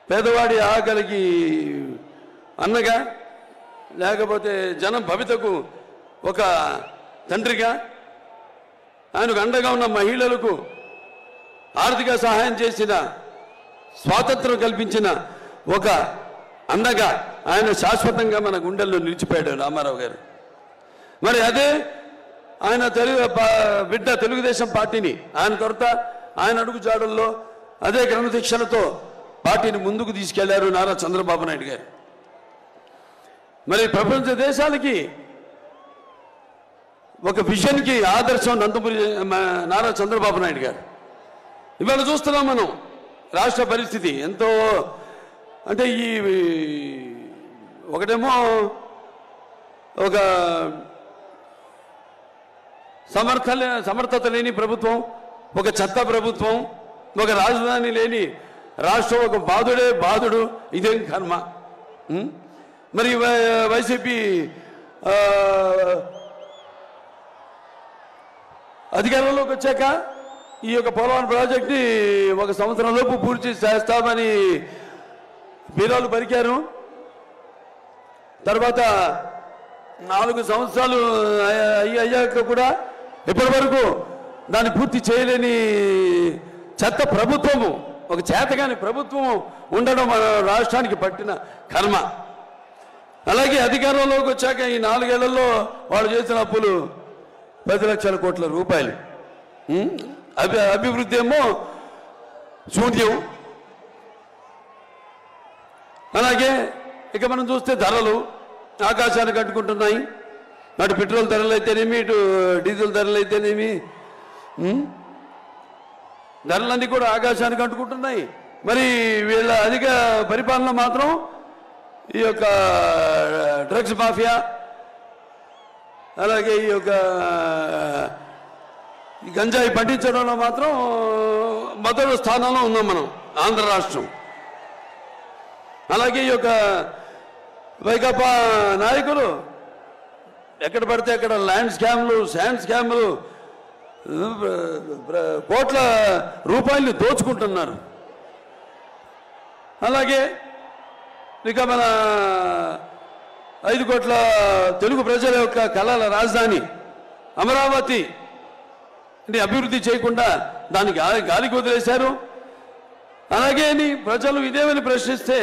పేదవాడి ఆకలికి అన్నగా, లేకపోతే జనం భవితకు ఒక తండ్రిగా, ఆయనకు అండగా ఉన్న మహిళలకు ఆర్థిక సహాయం చేసిన, స్వాతంత్రం కల్పించిన ఒక అన్నగా ఆయన శాశ్వతంగా మన గుండెల్లో నిలిచిపోయాడు రామారావు గారు. మరి అదే ఆయన బిడ్డ తెలుగుదేశం పార్టీని ఆయన తర్వాత ఆయన అడుగు జాడల్లో అదే క్రమశిక్షణతో పార్టీని ముందుకు తీసుకెళ్లారు నారా చంద్రబాబు నాయుడు గారు. మరి ప్రపంచ దేశాలకి ఒక విజన్కి ఆదర్శం నందమూరి నారా చంద్రబాబు నాయుడు గారు. ఇవాళ చూస్తున్నాం మనం రాష్ట్ర పరిస్థితి ఎంతో, అంటే ఈ ఒకటేమో ఒక సమర్థత లేని ప్రభుత్వం, ఒక చెత్త ప్రభుత్వం, ఒక రాజధాని లేని రాష్ట్రం, ఒక బాధుడు. ఇదేం కర్మ. మరి వైసీపీ అధికారంలోకి వచ్చాక ఈ యొక్క పోలవరం ప్రాజెక్ట్ని 1 సంవత్సరంలోపు పూర్తి చేస్తామని బీరాలు పలికారు. తర్వాత 4 సంవత్సరాలు అయ్యాక కూడా ఇప్పటి వరకు దాన్ని పూర్తి చేయలేని చెత్త ప్రభుత్వము, ఒక చేతగాని ప్రభుత్వం ఉండడం మన రాష్ట్రానికి పట్టిన కర్మ. అలాగే అధికారంలోకి వచ్చాక ఈ 4 ఏళ్లలో వాళ్ళు చేసిన అప్పులు 10 లక్షల కోట్ల రూపాయలు. అభివృద్ధి ఏమో శూన్యం. అలాగే ఇక మనం చూస్తే ధరలు ఆకాశానికి అంటుకుంటున్నాయి. అటు పెట్రోల్ ధరలు అయితేనేమి, ఇటు డీజిల్ ధరలు అయితేనేమి, ధరలన్నీ కూడా ఆకాశానికి అంటుకుంటున్నాయి. మరి వీళ్ళ అధిక పరిపాలన మాత్రం ఈ యొక్క డ్రగ్స్ మాఫియా, అలాగే ఈ యొక్క గంజాయి పండించడంలో మాత్రం మొదటి స్థానంలో ఉన్నాం మనం, ఆంధ్ర రాష్ట్రం. అలాగే ఈ యొక్క వైకాపా నాయకులు ఎక్కడ పడితే అక్కడ ల్యాండ్ స్కామ్లు, శాండ్ స్కామ్లు, కోట్ల రూపాయలు దోచుకుంటున్నారు. అలాగే ఇక మన 5 కోట్ల తెలుగు ప్రజల యొక్క కళల రాజధాని అమరావతి అభివృద్ధి చేయకుండా దాన్ని గాలికి వదిలేశారు. అలాగే ప్రజలు ఇదేమని ప్రశ్నిస్తే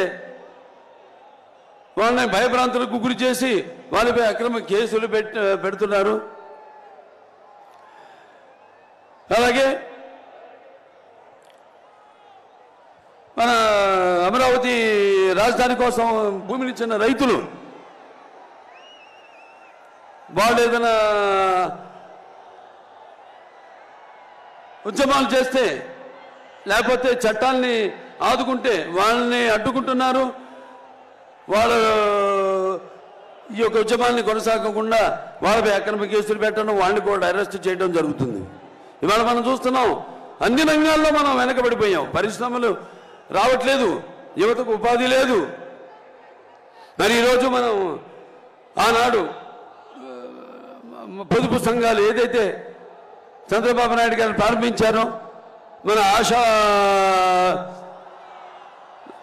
వాళ్ళని భయభ్రాంతులకు గురి చేసి వాళ్ళపై అక్రమ కేసులు పెడుతున్నారు. అలాగే మన అమరావతి రాజధాని కోసం భూమిని ఇచ్చిన రైతులు వాళ్ళు ఏదైనా ఉద్యమాలు చేస్తే, లేకపోతే చట్టాల్ని ఆదుకుంటే వాళ్ళని అడ్డుకుంటున్నారు. వాళ్ళు ఈ యొక్క ఉద్యమాన్ని కొనసాగకుండా వాళ్ళపై అక్రమ కేసులు పెట్టడం, వాళ్ళని కూడా అరెస్ట్ చేయడం జరుగుతుంది. ఇవాళ మనం చూస్తున్నాం అన్ని రంగాల్లో మనం వెనకబడిపోయాం. పరిశ్రమలు రావట్లేదు, యువతకు ఉపాధి లేదు. మరి ఈరోజు మనం ఆనాడు పొదుపు సంఘాలు ఏదైతే చంద్రబాబు నాయుడు గారు ప్రారంభించారో, మన ఆశా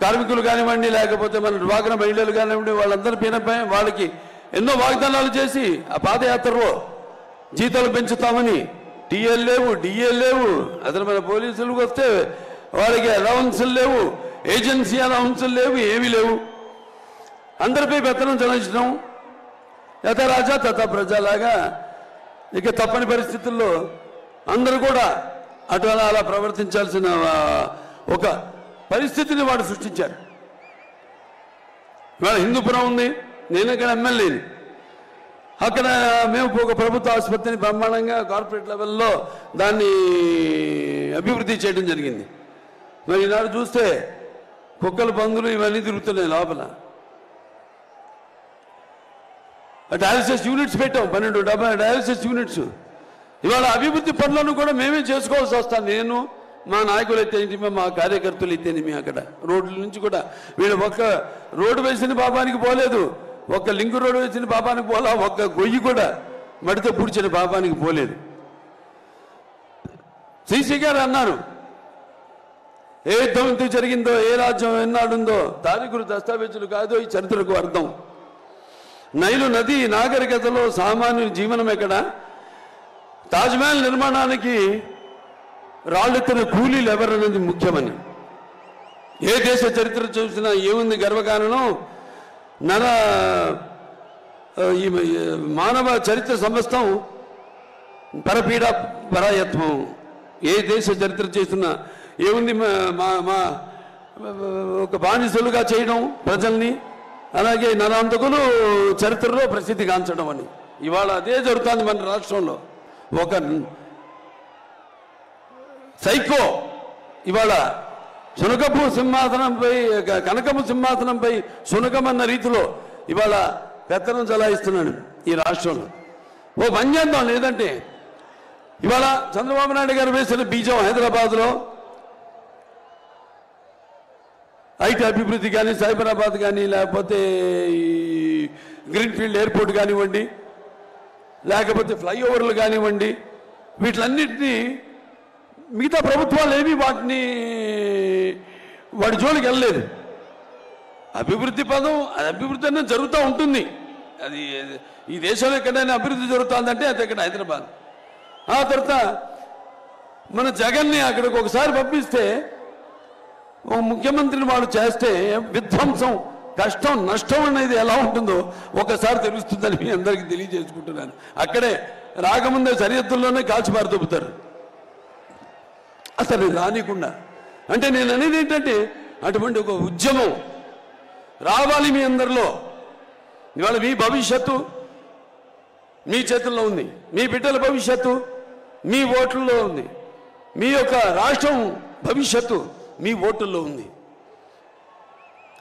కార్మికులు కానివ్వండి, లేకపోతే మన డ్వాక్రా మహిళలు కానివ్వండి, వాళ్ళందరి పైనపై వాళ్ళకి ఎన్నో వాగ్దానాలు చేసి ఆ పాదయాత్రలో జీతాలు పెంచుతామని, టీఎల్ లేవు, డిఎల్ లేవు, అసలు మన పోలీసులకు వస్తే వాళ్ళకి అలవన్సులు లేవు, ఏజెన్సీ అలవన్సులు లేవు, ఏమీ లేవు. అందరిపై పెత్తనం చెల్లించడం, యథా రాజా తథా ప్రజలాగా ఇక తప్పని పరిస్థితుల్లో అందరూ కూడా అటు అలా ప్రవర్తించాల్సిన ఒక పరిస్థితిని వాడు సృష్టించారు. ఇవాళ హిందూపురం ఉంది, నేను ఇక్కడ ఎమ్మెల్యేని. అక్కడ మేము ఒక ప్రభుత్వ ఆసుపత్రిని బ్రహ్మాండంగా కార్పొరేట్ లెవెల్లో దాన్ని అభివృద్ధి చేయడం జరిగింది. మరి ఈనాడు చూస్తే కుక్కలు, పందులు ఇవన్నీ తిరుగుతున్నాయి లోపల. డయాలసిస్ యూనిట్స్ పెట్టాం, 12 డయాలసిస్ యూనిట్స్. ఇవాళ అభివృద్ధి పనులను కూడా మేమే చేసుకోవాల్సి వస్తాను. నేను, మా నాయకులు అయితేనేమి, మా కార్యకర్తలు అయితేనేమి. అక్కడ రోడ్ల నుంచి కూడా వీళ్ళు ఒక్క రోడ్డు వేసిన పాపానికి పోలేదు, ఒక్క లింక్ రోడ్డు వేసిన పాపానికి పోలా, ఒక్క గొయ్యి కూడా మడితో పూడ్చిన పాపానికి పోలేదు. శ్రీశ్రీ గారు అన్నారు, ఏ యుద్ధం ఎందుకు జరిగిందో, ఏ రాజ్యం ఎన్నాడుందో తారీఖులు దస్తావేజులు కాదో ఈ చరిత్రకు అర్థం. నైలు నది నాగరికతలో సామాన్యుని జీవనం ఎక్కడ? తాజ్మహల్ నిర్మాణానికి రాళ్ళెత్తిన కూలీలు ఎవరన్నది ముఖ్యమని. ఏ దేశ చరిత్ర చూసినా ఏముంది గర్వకారణం? ఈ మానవ చరిత్ర సమస్తం పరపీడ పరాయత్వం. ఏ దేశ చరిత్ర చేస్తున్నా ఏముంది? ఒక బానిసలుగా చేయడం ప్రజల్ని, అలాగే నరాంతకులు చరిత్రలో ప్రసిద్ధి గాంచడం అని. ఇవాళ అదే జరుగుతుంది మన రాష్ట్రంలో. ఒక సైకో ఇవాళ శునకపు సింహాసనంపై, కనకపు సింహాసనంపై శునకమన్న రీతిలో ఇవాళ పెత్తనం చలాయిస్తున్నాడు ఈ రాష్ట్రంలో. ఓ పని చేద్దాం, లేదంటే ఇవాళ చంద్రబాబు నాయుడు గారు వేసిన బీజం హైదరాబాద్లో ఐటీ అభివృద్ధి కానీ, సైబరాబాద్ కానీ, లేకపోతే ఈ గ్రీన్ఫీల్డ్ ఎయిర్పోర్ట్ కానివ్వండి, లేకపోతే ఫ్లైఓవర్లు కానివ్వండి, వీటిలన్నింటినీ మిగతా ప్రభుత్వాలు ఏమీ వాటి జోలికి వెళ్ళలేదు. అభివృద్ధి పదం, అభివృద్ధి అనేది జరుగుతూ ఉంటుంది. అది ఈ దేశంలో ఎక్కడైనా అభివృద్ధి జరుగుతుందంటే అది ఇక్కడ హైదరాబాద్. ఆ తర్వాత మన జగన్ని అక్కడికి ఒకసారి పంపిస్తే, ముఖ్యమంత్రిని వాడు చేస్తే విధ్వంసం, కష్టం, నష్టం అనేది ఎలా ఉంటుందో ఒకసారి తెలుస్తుందని మీ అందరికీ తెలియజేసుకుంటున్నాను. అక్కడే రాకముందే సరిహద్దుల్లోనే కాల్చిపారు దొబ్బుతారు అసలు రానికుండా. అంటే నేను అనేది ఏంటంటే అటువంటి ఒక ఉద్యమం రావాలి మీ అందరిలో. ఇవాళ మీ భవిష్యత్తు మీ చేతుల్లో ఉంది, మీ బిడ్డల భవిష్యత్తు మీ ఓట్లలో ఉంది, మీ యొక్క రాష్ట్రం భవిష్యత్తు మీ ఓటుల్లో ఉంది.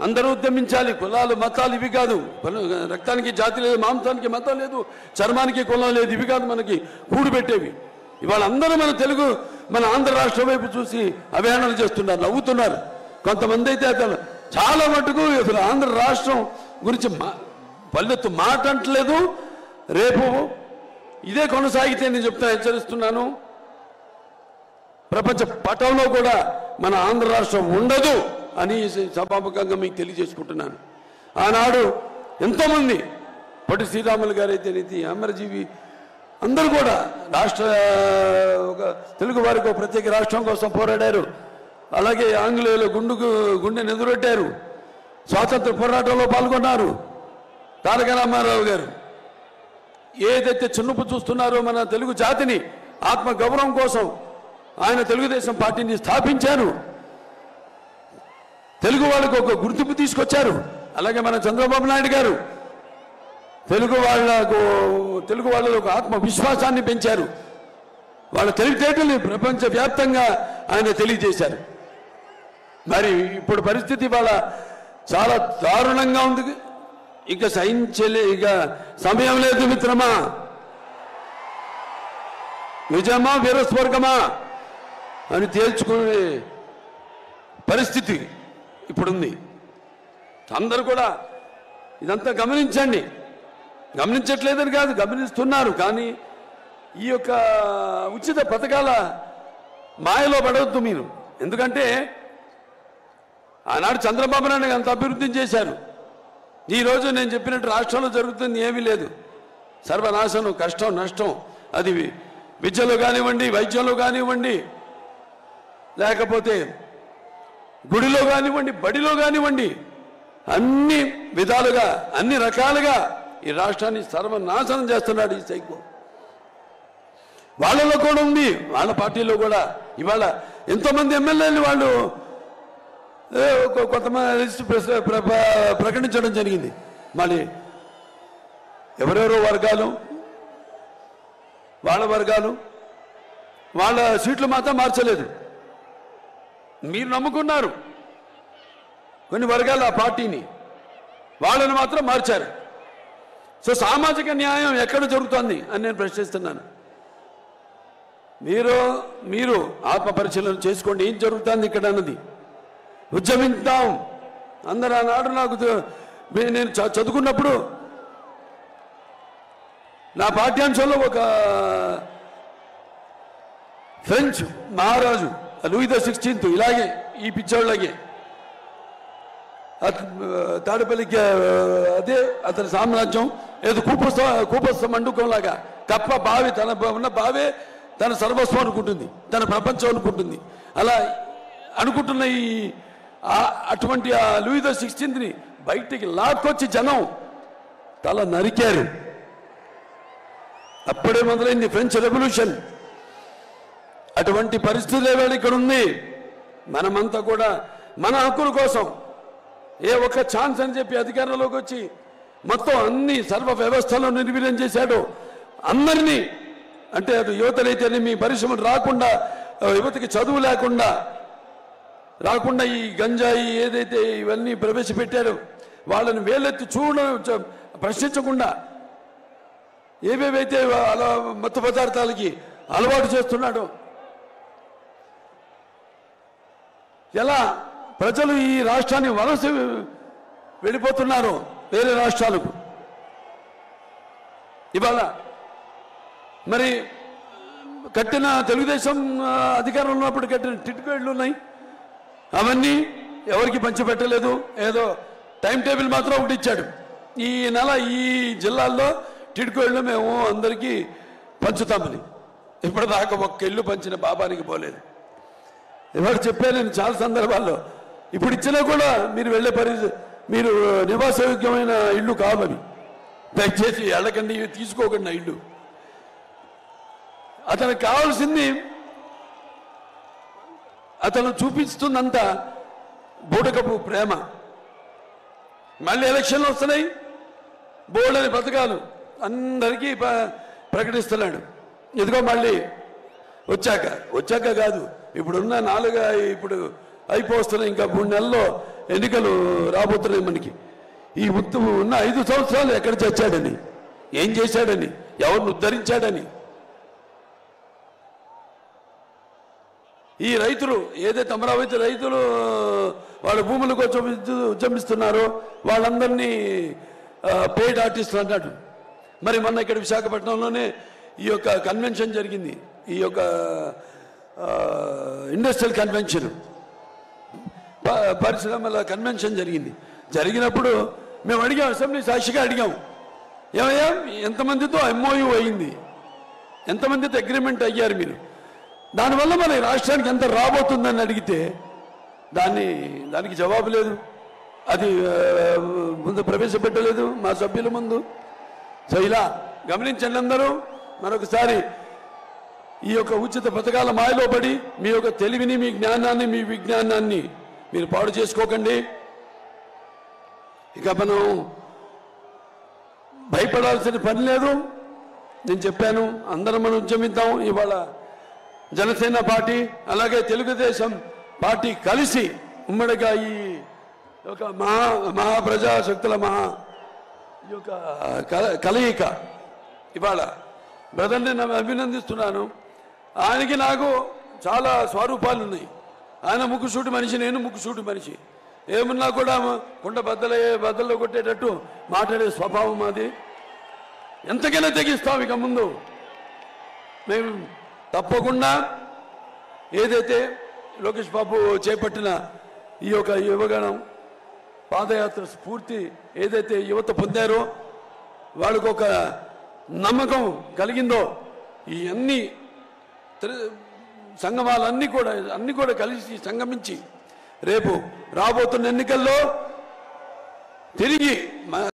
అందరూ ఉద్యమించాలి. కులాలు మతాలు ఇవి కాదు. రక్తానికి జాతి లేదు, మాంసానికి మతం లేదు, చర్మానికి కులం లేదు, ఇవి కాదు మనకి కూడిపెట్టేవి. ఇవాళ అందరూ మన ఆంధ్ర రాష్ట్రం వైపు చూసి అవహేళన చేస్తున్నారు, నవ్వుతున్నారు. కొంతమంది అయితే అసలు చాలా మటుకు అసలు ఆంధ్ర రాష్ట్రం గురించి పల్లెత్తు మాట అంటలేదు. రేపు ఇదే కొనసాగితే నేను హెచ్చరిస్తున్నాను, ప్రపంచ పటంలో కూడా మన ఆంధ్ర రాష్ట్రం ఉండదు అని సభాముఖంగా మీకు తెలియజేసుకుంటున్నాను. ఆనాడు ఎంతోమంది, పొట్టి శ్రీరాములు గారు అయితే నీతి, అమరజీవి అందరూ కూడా ఒక తెలుగు వారికి ప్రత్యేక రాష్ట్రం కోసం పోరాడారు. అలాగే ఆంగ్లేయులు గుండెను ఎదురొట్టారు, స్వాతంత్ర పోరాటంలో పాల్గొన్నారు. తారక రామారావు గారు ఏదైతే చిన్నపు చూస్తున్నారో మన తెలుగు జాతిని ఆత్మ గౌరవం కోసం ఆయన తెలుగుదేశం పార్టీని స్థాపించారు. తెలుగు వాళ్ళకు ఒక గుర్తింపు తీసుకొచ్చారు. అలాగే మన చంద్రబాబు నాయుడు గారు తెలుగు వాళ్ళలో ఒక ఆత్మవిశ్వాసాన్ని పెంచారు. వాళ్ళ తెలివితేటల్ని ప్రపంచవ్యాప్తంగా ఆయన తెలియజేశారు. మరి ఇప్పుడు పరిస్థితి వాళ్ళ చాలా దారుణంగా ఉంది. ఇక ఇక సమయం లేదు మిత్రమా, నిజమా వీరస్వర్గమా అని తేల్చుకునే పరిస్థితి ఇప్పుడుంది. అందరూ కూడా ఇదంతా గమనించండి. గమనించట్లేదని కాదు, గమనిస్తున్నారు. కానీ ఈ యొక్క ఉచిత పథకాల మాయలో పడవద్దు మీరు. ఎందుకంటే ఆనాడు చంద్రబాబు నాయుడు అంత అభివృద్ధి చేశారు. ఈరోజు నేను చెప్పినట్టు రాష్ట్రంలో జరుగుతుంది ఏమీ లేదు. సర్వనాశనం, కష్టం, నష్టం. అది విద్యలో కానివ్వండి, వైద్యంలో కానివ్వండి, లేకపోతే గుడిలో కానివ్వండి, బడిలో కానివ్వండి, అన్ని విధాలుగా, అన్ని రకాలుగా ఈ రాష్ట్రాన్ని సర్వనాశనం చేస్తున్నాడు ఈ సైకో. వాళ్ళలో కూడా ఉంది, వాళ్ళ పార్టీలో కూడా. ఇవాళ ఎంతోమంది ఎమ్మెల్యేలు వాళ్ళు కొంతమంది లిస్టు ప్రకటించడం జరిగింది. మళ్ళీ ఎవరెవరో వర్గాలు, వాళ్ళ సీట్లు మాత్రం మార్చలేదు. మీరు నమ్ముకున్నారు కొన్ని వర్గాలు ఆ పార్టీని, వాళ్ళని మాత్రం మార్చారు. సో సామాజిక న్యాయం ఎక్కడ జరుగుతుంది అని నేను ప్రశ్నిస్తున్నాను. మీరు ఆత్మపరిశీలన చేసుకోండి, ఏం జరుగుతుంది ఇక్కడ అన్నది. ఉద్యమిద్దాం అందరూ. ఆనాడు నేను చదువుకున్నప్పుడు నా పాఠ్యాంశంలో ఒక ఫ్రెంచ్ మహారాజు లూయి ద 16 ఇలాగే ఈ పిచ్చోళ్ళకి తాడేపల్లికి అదే అతని సామ్రాజ్యం ఏదో కూపస్థ మండుకంలాగా కప్ప బావి తన ఉన్న బావే తన సర్వస్వం అనుకుంటుంది, తన ప్రపంచం అనుకుంటుంది. అలా అనుకుంటున్న ఈ అటువంటి ఆ లూయి ద 16th బయటికి లాక్కొచ్చి జనం తల నరికారు. అప్పుడే మొదలైంది ఫ్రెంచ్ రెవల్యూషన్. అటువంటి పరిస్థితి ఏమైనా ఇక్కడ ఉంది. మనమంతా కూడా మన హక్కుల కోసం ఏ ఒక్క ఛాన్స్ అని చెప్పి అధికారంలోకి వచ్చి మొత్తం అన్ని సర్వ వ్యవస్థలను నిర్వీర్యం చేశాడు. అందరినీ అంటే అటు యువతనైతేనే మీ పరిశ్రమలు రాకుండా, యువతకి చదువు లేకుండా రాకుండా ఈ గంజాయి ఏదైతే ఇవన్నీ ప్రవేశపెట్టారో వాళ్ళని వేలెత్తి ప్రశ్నించకుండా ఏవేవైతే అలా మత్తు పదార్థాలకి అలవాటు చేస్తున్నాడో, ఎలా ప్రజలు ఈ రాష్ట్రాన్ని వలస వెళ్ళిపోతున్నారు వేరే రాష్ట్రాలకు. ఇవాళ మరి కట్టిన తెలుగుదేశం అధికారంలో ఉన్నప్పుడు కట్టిన టిట్కోయిడ్లు ఉన్నాయి, అవన్నీ ఎవరికి పంచిపెట్టలేదు. ఏదో టైం టేబుల్ మాత్రం ఒకటి ఇచ్చాడు. ఈ నెల ఈ జిల్లాల్లో టిట్కోయిడ్లు మేము అందరికీ పంచుతామని. ఇప్పటిదాకా ఒక్క ఇల్లు పంచిన పాపానికి పోలేదు. ఎవరు చెప్పాను నేను చాలా సందర్భాల్లో. ఇప్పుడు ఇచ్చినా కూడా మీరు వెళ్ళే మీరు నివాసయోగ్యమైన ఇల్లు కావాలి, దయచేసి వెళ్ళకండి, తీసుకోకండి ఇల్లు. అతనికి కావాల్సింది అతను చూపిస్తున్నంత బూటకపు ప్రేమ. మళ్ళీ ఎలక్షన్లు వస్తున్నాయి, బోర్డని పథకాలు అందరికీ ప్రకటిస్తున్నాడు. ఇదిగో మళ్ళీ వచ్చాక కాదు, ఇప్పుడున్న ఇప్పుడు అయిపోతున్నాయి, ఇంకా 3 నెలల్లో ఎన్నికలు రాబోతున్నాయి మనకి. ఈ మొత్తం ఉన్న 5 సంవత్సరాలు ఎక్కడ చచ్చాడని, ఏం చేశాడని, ఎవరిని ఉద్ధరించాడని, ఈ రైతులు ఏదైతే అమరావతి రైతులు వాళ్ళ భూముల కోసం ఉద్యమిస్తున్నారో వాళ్ళందరినీ పెయిడ్ ఆర్టిస్టులు అన్నాడు. మరి మొన్న ఇక్కడ విశాఖపట్నంలోనే ఈ యొక్క కన్వెన్షన్ జరిగింది, ఈ యొక్క ఇండస్ట్రియల్ కన్వెన్షన్, పరిశ్రమల కన్వెన్షన్ జరిగినప్పుడు మేము అడిగాం, అసెంబ్లీ సాక్షిగా అడిగాం, ఏమయ్యా ఎంతమందితో ఎంఓయూ అయింది, ఎంతమందితో అగ్రిమెంట్ అయ్యారు మీరు, దానివల్ల మన రాష్ట్రానికి ఎంత రాబోతుందని అడిగితే దానికి జవాబు లేదు. అది ముందు ప్రవేశపెట్టలేదు మా సభ్యుల ముందు. సో ఇలా గమనించండి అందరూ. మరొకసారి ఈ యొక్క ఉచిత పథకాల మాయలో పడి మీ యొక్క తెలివిని, మీ జ్ఞానాన్ని, మీ విజ్ఞానాన్ని మీరు పాడు చేసుకోకండి. ఇక మనం భయపడాల్సిన పని లేదు. నేను చెప్పాను, అందరం మనం ఉద్యమిద్దాం. ఇవాళ జనసేన పార్టీ అలాగే తెలుగుదేశం పార్టీ కలిసి ఉమ్మడిగా ఈ యొక్క మహాప్రజాశక్తుల ఈ యొక్క కలయిక. ఇవాళ బ్రదర్ని నేను అభినందిస్తున్నాను. ఆయనకి నాకు చాలా స్వరూపాలు ఉన్నాయి. ఆయన ముక్కుసూటి మనిషి, నేను ముక్కుసూటి మనిషి. ఏమున్నా కూడా కుండ బద్దల్లో కొట్టేటట్టు మాట్లాడే స్వభావం అది. ఎంతకైనా తెగిస్తాం. ఇక ముందు మేము తప్పకుండా ఏదైతే లోకేష్ బాబు చేపట్టిన ఈ యొక్క యువగణం పాదయాత్ర స్ఫూర్తి ఏదైతే యువత పొందారో, వాళ్ళకు ఒక నమ్మకం కలిగిందో, ఈ అన్ని సంగమాలన్నీ కూడా కలిసి సంగమించి రేపు రాబోతున్న ఎన్నికల్లో తిరిగి